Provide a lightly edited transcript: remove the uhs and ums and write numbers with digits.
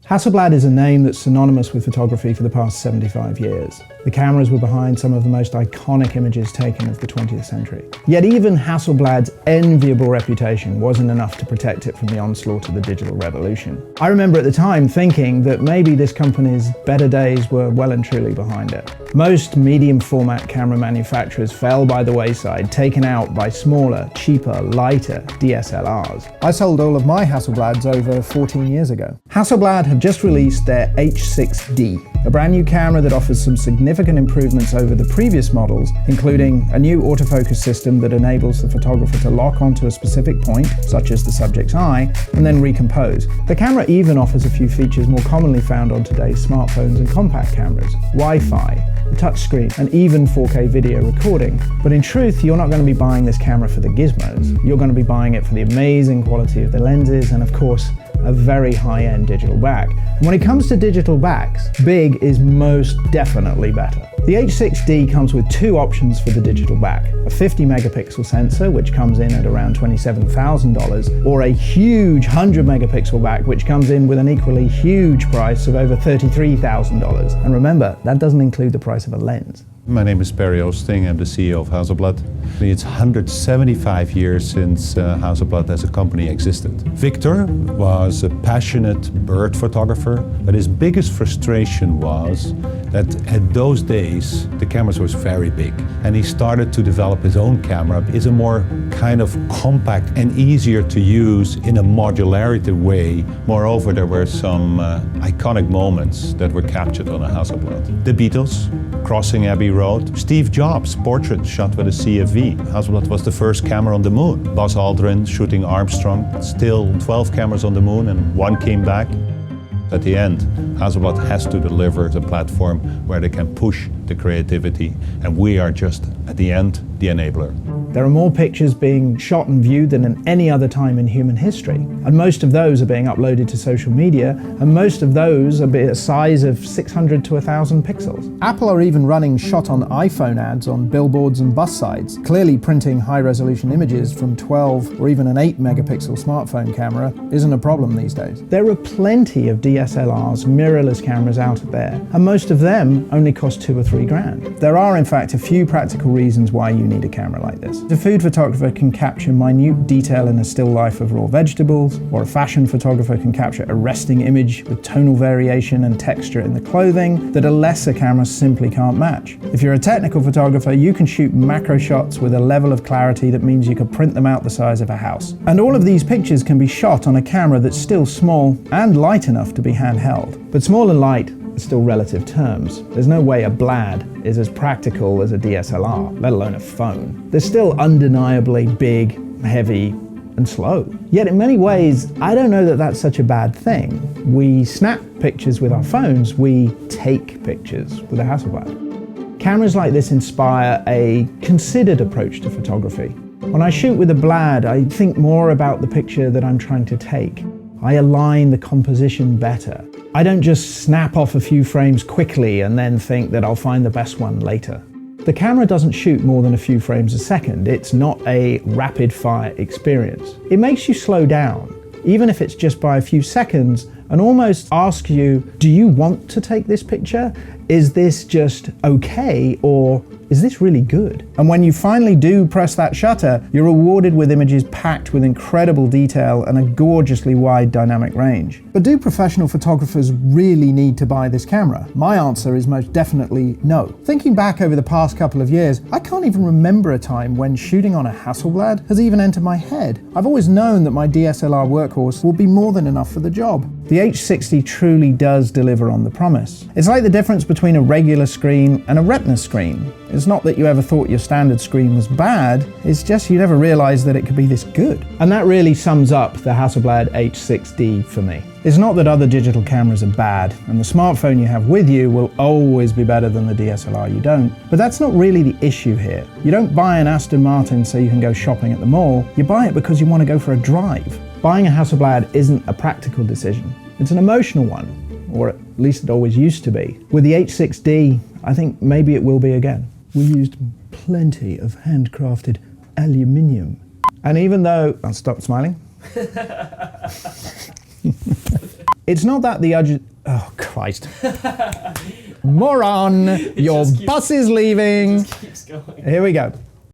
Hasselblad is a name that's synonymous with photography for the past 75 years. The cameras were behind some of the most iconic images taken of the 20th century. Yet even Hasselblad's enviable reputation wasn't enough to protect it from the onslaught of the digital revolution. I remember at the time thinking that maybe this company's better days were well and truly behind it. Most medium format camera manufacturers fell by the wayside, taken out by smaller, cheaper, lighter DSLRs. I sold all of my Hasselblads over 14 years ago. Hasselblad have just released their H6D, a brand new camera that offers some significant improvements over the previous models, including a new autofocus system that enables the photographer to lock onto a specific point, such as the subject's eye, and then recompose. The camera even offers a few features more commonly found on today's smartphones and compact cameras: Wi-Fi, a touchscreen, and even 4K video recording. But in truth, you're not going to be buying this camera for the gizmos. You're going to be buying it for the amazing quality of the lenses and, of course, a very high-end digital back. And when it comes to digital backs, big is most definitely better. The H6D comes with two options for the digital back: a 50 megapixel sensor, which comes in at around $27,000, or a huge 100 megapixel back, which comes in with an equally huge price of over $33,000. And remember, that doesn't include the price of a lens. My name is Perry Oosting, I'm the CEO of Hasselblad. It's 175 years since Hasselblad as a company existed. Victor was a passionate bird photographer, but his biggest frustration was that at those days the cameras was very big, and he started to develop his own camera. It's a more kind of compact and easier to use in a modularity way. Moreover, there were some iconic moments that were captured on a Hasselblad. The Beatles crossing Abbey Road, Steve Jobs' portrait shot with a CFV. Hasselblad was the first camera on the moon. Buzz Aldrin shooting Armstrong, still 12 cameras on the moon and one came back. At the end, Hasselblad has to deliver the platform where they can push the creativity, and we are just, at the end, the enabler. There are more pictures being shot and viewed than at any other time in human history, and most of those are being uploaded to social media, and most of those are a size of 600 to 1,000 pixels. Apple are even running shot on iPhone ads on billboards and bus sides. Clearly, printing high-resolution images from 12 or even an 8 megapixel smartphone camera isn't a problem these days. There are plenty of DSLRs, mirrorless cameras out there, and most of them only cost $2 or $3 grand. There are in fact a few practical reasons why you need a camera like this. A food photographer can capture minute detail in a still life of raw vegetables, or a fashion photographer can capture a resting image with tonal variation and texture in the clothing that a lesser camera simply can't match. If you're a technical photographer, you can shoot macro shots with a level of clarity that means you could print them out the size of a house. And all of these pictures can be shot on a camera that's still small and light enough to be handheld. But small and light are still relative terms. There's no way a Blad is as practical as a DSLR, let alone a phone. They're still undeniably big, heavy, and slow. Yet in many ways, I don't know that that's such a bad thing. We snap pictures with our phones, we take pictures with a Hasselblad. Cameras like this inspire a considered approach to photography. When I shoot with a Blad, I think more about the picture that I'm trying to take. I align the composition better. I don't just snap off a few frames quickly and then think that I'll find the best one later. The camera doesn't shoot more than a few frames a second. It's not a rapid-fire experience. It makes you slow down, even if it's just by a few seconds, and almost asks you, do you want to take this picture? Is this just okay, or is this really good? And when you finally do press that shutter, you're rewarded with images packed with incredible detail and a gorgeously wide dynamic range. But do professional photographers really need to buy this camera? My answer is most definitely no. Thinking back over the past couple of years, I can't even remember a time when shooting on a Hasselblad has even entered my head. I've always known that my DSLR workhorse will be more than enough for the job. The H6D truly does deliver on the promise. It's like the difference between a regular screen and a retina screen. It's not that you ever thought your standard screen was bad, it's just you never realized that it could be this good. And that really sums up the Hasselblad H6D for me. It's not that other digital cameras are bad, and the smartphone you have with you will always be better than the DSLR you don't, but that's not really the issue here. You don't buy an Aston Martin so you can go shopping at the mall, you buy it because you want to go for a drive. Buying a Hasselblad isn't a practical decision, it's an emotional one, or at least it always used to be. With the H6D, I think maybe it will be again. We used plenty of handcrafted aluminium. And even though, I'll stop smiling. It's not that the oh Christ. Moron, your bus is leaving. Keeps going. Here we go.